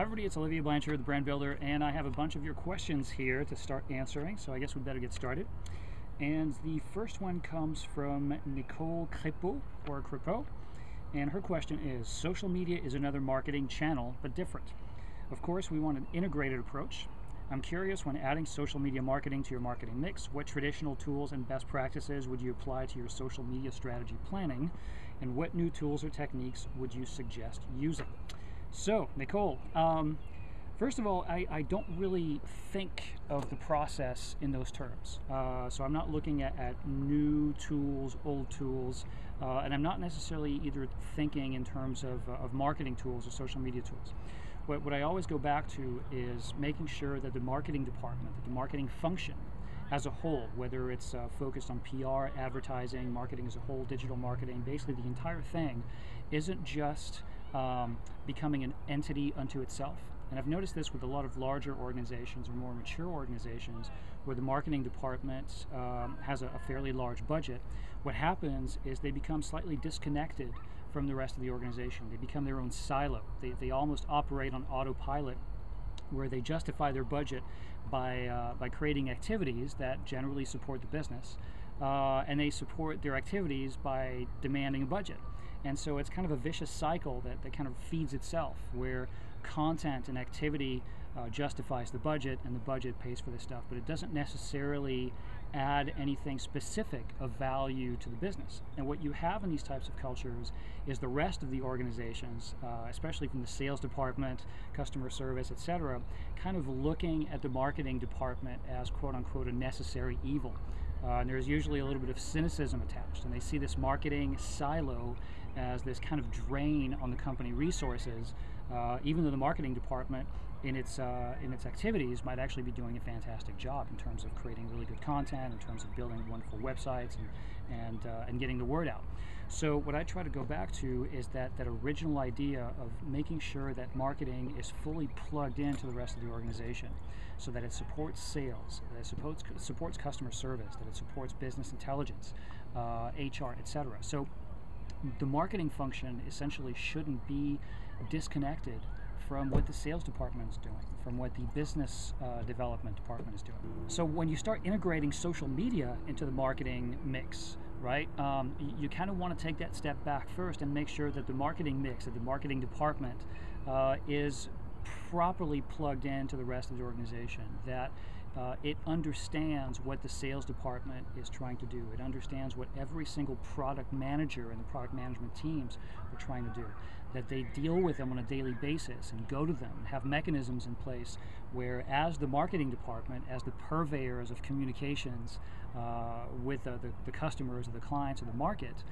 Hi everybody, it's Olivier Blanchard, the Brandbuilder, and I have a bunch of your questions here to start answering, so I guess we'd better get started. And the first one comes from Nicole Crepeau, and her question is, social media is another marketing channel, but different. Of course, we want an integrated approach. I'm curious, when adding social media marketing to your marketing mix, what traditional tools and best practices would you apply to your social media strategy planning, and what new tools or techniques would you suggest using? So, Nicole, first of all, I don't really think of the process in those terms. So I'm not looking at new tools, old tools, and I'm not necessarily either thinking in terms of marketing tools or social media tools. What I always go back to is making sure that the marketing department, that the marketing function as a whole, whether it's focused on PR, advertising, marketing as a whole, digital marketing, basically the entire thing, isn't just becoming an entity unto itself. And I've noticed this with a lot of larger organizations or more mature organizations where the marketing department has a fairly large budget. What happens is they become slightly disconnected from the rest of the organization. They become their own silo. They almost operate on autopilot, where they justify their budget by creating activities that generally support the business, and they support their activities by demanding a budget. And so it's kind of a vicious cycle that kind of feeds itself, where content and activity justifies the budget, and the budget pays for this stuff, but it doesn't necessarily add anything specific of value to the business. And what you have in these types of cultures is the rest of the organizations, especially from the sales department, customer service, etc., kind of looking at the marketing department as quote-unquote a necessary evil. And there's usually a little bit of cynicism attached, and they see this marketing silo as this kind of drain on the company resources, even though the marketing department in its activities might actually be doing a fantastic job in terms of creating really good content, in terms of building wonderful websites and getting the word out. So what I try to go back to is that original idea of making sure that marketing is fully plugged into the rest of the organization, so that it supports sales, that it supports customer service, that it supports business intelligence, HR, etc. So the marketing function essentially shouldn't be disconnected from what the sales department is doing, from what the business development department is doing. So when you start integrating social media into the marketing mix, right, you kind of want to take that step back first and make sure that the marketing mix, that the marketing department is properly plugged into the rest of the organization, that it understands what the sales department is trying to do. It understands what every single product manager and the product management teams are trying to do, that they deal with them on a daily basis and go to them and have mechanisms in place where, as the marketing department, as the purveyors of communications with the customers or the clients of the market,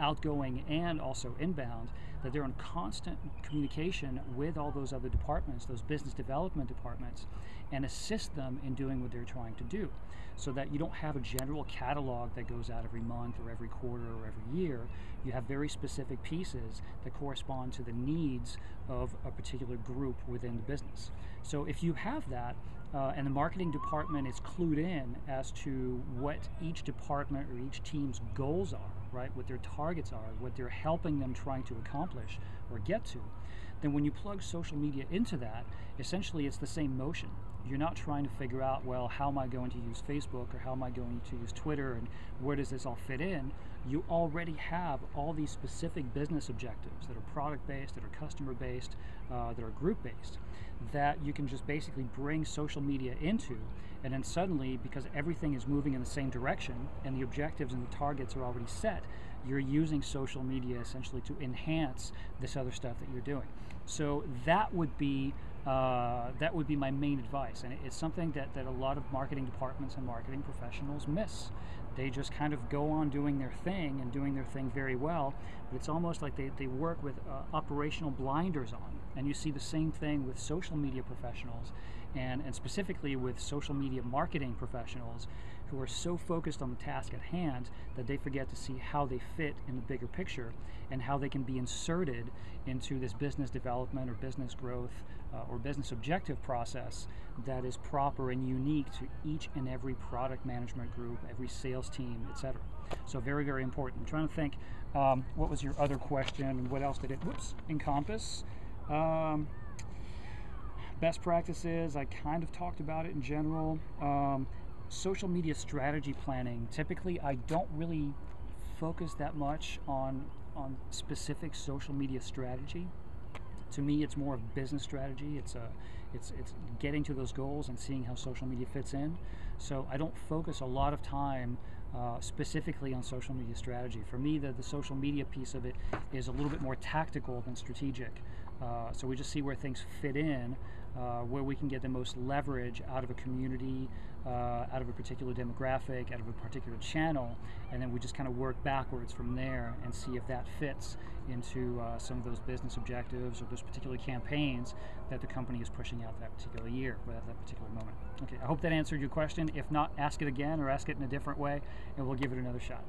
outgoing and also inbound, that they're in constant communication with all those other departments, those business development departments, and assist them in doing what they're trying to do, so that you don't have a general catalog that goes out every month or every quarter or every year. You have very specific pieces that correspond to the needs of a particular group within the business. So if you have that, and the marketing department is clued in as to what each department or each team's goals are, right, what their targets are, what they're helping them trying to accomplish or get to, then when you plug social media into that, essentially it's the same motion. You're not trying to figure out, well, how am I going to use Facebook, or how am I going to use Twitter, and where does this all fit in? You already have all these specific business objectives that are product-based, that are customer-based, that are group-based, that you can just basically bring social media into, and then suddenly, because everything is moving in the same direction and the objectives and the targets are already set, you're using social media essentially to enhance this other stuff that you're doing. So that would be my main advice, and it's something that a lot of marketing departments and marketing professionals miss. They just kind of go on doing their thing and doing their thing very well, but it's almost like they work with operational blinders on. And you see the same thing with social media professionals, and specifically with social media marketing professionals, who are so focused on the task at hand that they forget to see how they fit in the bigger picture and how they can be inserted into this business development or business growth or business objective process that is proper and unique to each and every product management group, every sales team, etc. So very, very important. I'm trying to think, what was your other question and what else did it encompass? Best practices, I kind of talked about it in general. Social media strategy planning. Typically, I don't really focus that much on specific social media strategy. To me, it's more of business strategy. It's getting to those goals and seeing how social media fits in. So I don't focus a lot of time specifically on social media strategy. For me, the social media piece of it is a little bit more tactical than strategic. So we just see where things fit in, where we can get the most leverage out of a community, out of a particular demographic, out of a particular channel, and then we just kind of work backwards from there and see if that fits into some of those business objectives or those particular campaigns that the company is pushing out that particular year or at that particular moment. Okay, I hope that answered your question. If not, ask it again or ask it in a different way, and we'll give it another shot.